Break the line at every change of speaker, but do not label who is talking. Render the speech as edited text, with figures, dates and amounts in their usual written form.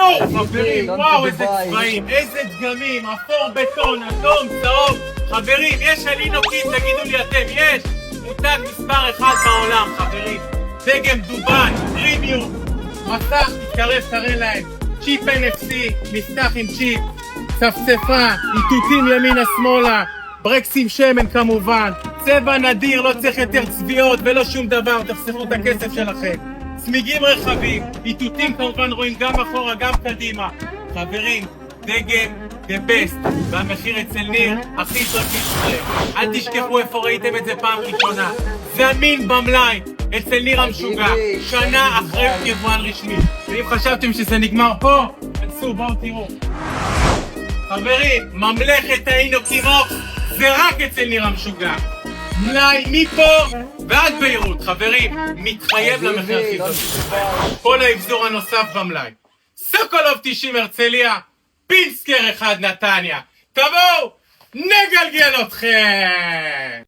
נו, חברים, וואו, איזה צבעים, איזה דגמים, אפור בטון, אדום, צהוב. חברים, יש אלינוקית, תגידו לי אתם, יש. מותג מספר 1 בעולם, חברים. דגם דובאי, פרימיום. מסך, תתקרב, תראה להם. צ'יפ NFC, מסך עם צ'יפ. צפצפה, איתותים ימינה-שמאלה. ברקסים שמן כמובן. צבע נדיר, לא צריך יותר צביעות ולא שום דבר, תחסכו את הכסף שלכם. צמיגים רחבים, איתותים כמובן רואים גם אחורה, גם קדימה. חברים, דגם the best, והמחיר אצל ניר הכי טוב בישראל. אל תשכחו איפה ראיתם את זה פעם ראשונה. זמין במלאי אצל ניר המשוגע, שנה אחרי יבואן רשמי. ואם חשבתם שזה נגמר פה, תנסו, בואו תראו. חברים, ממלכת האינוקימוק זה רק אצל ניר המשוגע. מלאי מפה ועד ביירות, חברים, מתחייב למחיר הכי טוב. כל האבזור הנוסף במלאי. סוקולוב 90 הרצליה, פינסקר 1 נתניה. תבואו, נגלגל אתכם!